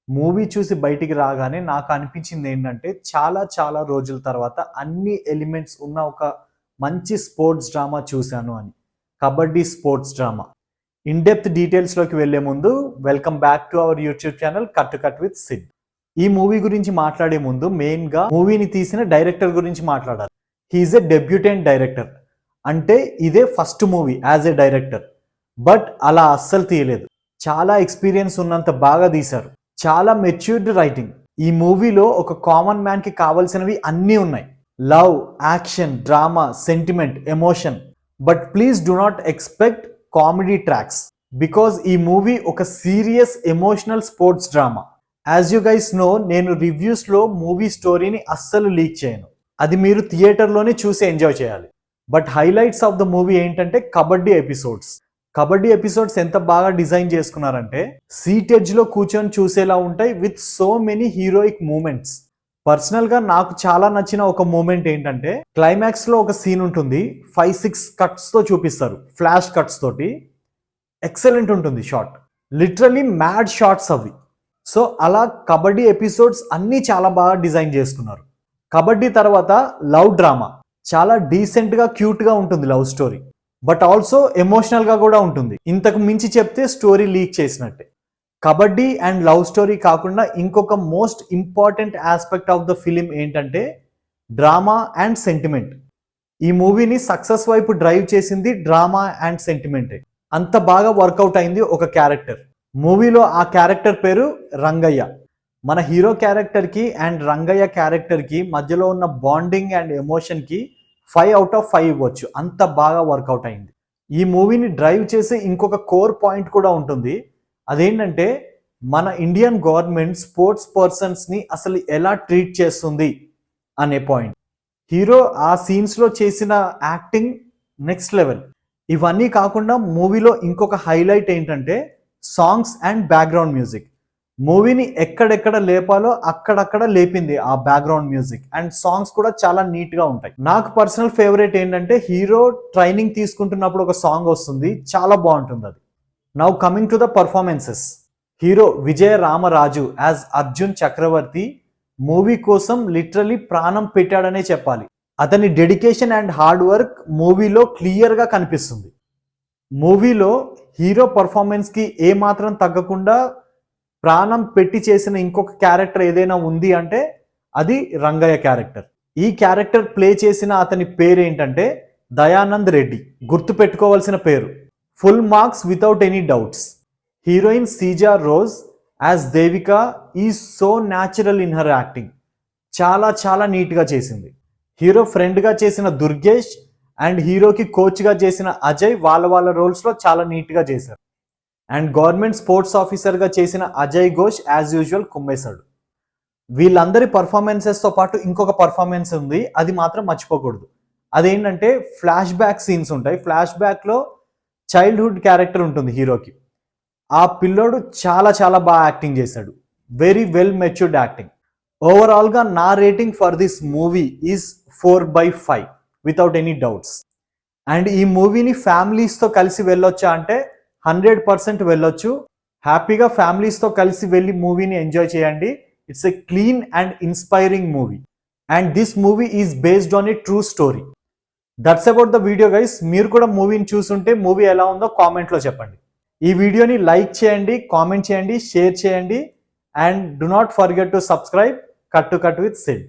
Movie చూసి బయటికి రాగానే నాకు అనిపించింది ఏంటంటే చాలా చాలా రోజుల తర్వాత అన్ని ఎలిమెంట్స్ ఉన్న ఒక మంచి స్పోర్ట్స్ డ్రామా చూశాను అని. Kabaddi sports drama. In depth డీటెయిల్స్లోకి వెళ్లే ముందు welcome back to our YouTube channel cut with Sid. ఈ మూవీ గురించి మాట్లాడే ముందు మెయిన్గా మూవీని తీసిన డైరెక్టర్ గురించి మాట్లాడాలి. He's a debutante director. అంటే ఇదే first movie as a director. But అలా అస్సలు తీయలేదు. చాలా ఎక్స్పీరియన్స్ ఉన్నంత బాగా తీశారు. చాలా మెచ్యూర్డ్ రైటింగ్. ఈ మూవీలో ఒక కామన్ మ్యాన్ కి కావాల్సినవి అన్నీ ఉన్నాయి. Love, action, drama, sentiment, emotion. But please do not expect comedy tracks because ఈ మూవీ ఒక serious emotional sports drama. As you guys know, నేను రివ్యూస్లో మూవీ స్టోరీని అస్సలు లీక్ చేయను. అది మీరు థియేటర్లోనే చూసి ఎంజాయ్ చేయాలి. But highlights of the movie ఏంటంటే కబడ్డీ ఎపిసోడ్స్. కబడ్డీ ఎపిసోడ్స్ ఎంత బాగా డిజైన్ చేసుకున్నారంటే సీట్ ఎడ్జ్లో కూర్చొని చూసేలా ఉంటాయి with so many heroic moments. పర్సనల్గా నాకు చాలా నచ్చిన ఒక మూమెంట్ ఏంటంటే క్లైమాక్స్లో ఒక సీన్ ఉంటుంది. 5-6 కట్స్తో చూపిస్తారు, ఫ్లాష్ కట్స్ తోటి. ఎక్సలెంట్ ఉంటుంది షాట్, లిటరలీ మ్యాడ్ షాట్స్ అవి. సో అలా కబడ్డీ ఎపిసోడ్స్ అన్నీ చాలా బాగా డిజైన్ చేసుకున్నారు. కబడ్డీ తర్వాత లవ్ డ్రామా. చాలా డీసెంట్గా క్యూట్గా ఉంటుంది లవ్ స్టోరీ. బట్ ఆల్సో ఎమోషనల్గా కూడా ఉంటుంది. ఇంతకు మించి చెప్తే స్టోరీ లీక్ చేసినట్టే. కబడ్డీ అండ్ లవ్ స్టోరీ కాకుండా ఇంకొక most important aspect of the film ఏంటంటే డ్రామా అండ్ సెంటిమెంట్. ఈ మూవీని సక్సెస్ వైపు డ్రైవ్ చేసింది డ్రామా అండ్ సెంటిమెంటే. అంత బాగా వర్కౌట్ అయింది ఒక క్యారెక్టర్. మూవీలో ఆ క్యారెక్టర్ పేరు రంగయ్య. మన హీరో క్యారెక్టర్కి అండ్ రంగయ్య క్యారెక్టర్కి మధ్యలో ఉన్న బాండింగ్ అండ్ ఎమోషన్కి 5 out of 5 ఇవ్వచ్చు. అంత బాగా వర్కౌట్ అయింది. ఈ మూవీని డ్రైవ్ చేసే ఇంకొక కోర్ పాయింట్ కూడా ఉంటుంది. అదేంటంటే మన ఇండియన్ గవర్నమెంట్ స్పోర్ట్స్ పర్సన్స్ని అసలు ఎలా ట్రీట్ చేస్తుంది అనే పాయింట్. హీరో ఆ సీన్స్లో చేసిన యాక్టింగ్ నెక్స్ట్ లెవెల్. ఇవన్నీ కాకుండా మూవీలో ఇంకొక హైలైట్ ఏంటంటే సాంగ్స్ అండ్ బ్యాక్గ్రౌండ్ మ్యూజిక్. మూవీని ఎక్కడెక్కడ లేపాలో అక్కడక్కడ లేపింది ఆ బ్యాక్గ్రౌండ్ మ్యూజిక్. అండ్ సాంగ్స్ కూడా చాలా నీట్గా ఉంటాయి. నాకు పర్సనల్ ఫేవరెట్ ఏంటంటే హీరో ట్రైనింగ్ తీసుకుంటున్నప్పుడు ఒక సాంగ్ వస్తుంది, చాలా బాగుంటుంది అది. Now coming to the performances. Hero Vijay Ramaraju as Arjun Chakravarthy movie కోసం లిటరలీ ప్రాణం పెట్టాడనే చెప్పాలి. అతని డెడికేషన్ అండ్ హార్డ్ వర్క్ మూవీలో క్లియర్గా కనిపిస్తుంది. మూవీలో హీరో పర్ఫార్మెన్స్కి ఏమాత్రం తగ్గకుండా ప్రాణం పెట్టి చేసిన ఇంకొక క్యారెక్టర్ ఏదైనా ఉంది అంటే అది రంగయ్య క్యారెక్టర్. ఈ క్యారెక్టర్ ప్లే చేసిన అతని పేరు ఏంటంటే దయానంద్ రెడ్డి. గుర్తు పెట్టుకోవాల్సిన పేరు. Full marks without any doubts. Heroine Sija Rose as Devika is so natural in her acting. చాలా చాలా నీట్గా చేసింది. హీరో ఫ్రెండ్గా చేసిన దుర్గేష్ అండ్ హీరోకి కోచ్గా చేసిన అజయ్ వాళ్ళ రోల్స్లో చాలా నీట్గా చేశారు. అండ్ గవర్నమెంట్ స్పోర్ట్స్ ఆఫీసర్గా చేసిన అజయ్ ఘోష్ యాజ్ యూజువల్ కుమ్మేశాడు. వీళ్ళందరి పర్ఫార్మెన్సెస్తో పాటు ఇంకొక పర్ఫార్మెన్స్ ఉంది, అది మాత్రం మర్చిపోకూడదు. అదేంటంటే ఫ్లాష్ బ్యాక్ సీన్స్ ఉంటాయి. ఫ్లాష్ బ్యాక్లో చైల్డ్హుడ్ క్యారెక్టర్ ఉంటుంది హీరోకి. ఆ పిల్లోడు చాలా చాలా బాగా యాక్టింగ్ చేశాడు. Very well matured acting. ఓవరాల్గా నా rating for this movie is 4/5 without any doubts. And ఈ మూవీని ఫ్యామిలీస్తో కలిసి వెళ్ళొచ్చా అంటే 100% వెళ్ళొచ్చు. హ్యాపీగా ఫ్యామిలీస్తో కలిసి వెళ్ళి మూవీని ఎంజాయ్ చేయండి. It's a clean and inspiring movie. And this movie is based on a true story. That's about the video guys. మీరు కూడా మూవీని చూసుంటే మూవీ ఎలా ఉందో కామెంట్లో చెప్పండి. ఈ వీడియోని లైక్ చేయండి, కామెంట్ చేయండి, షేర్ చేయండి. And do not forget to subscribe cut with Sid.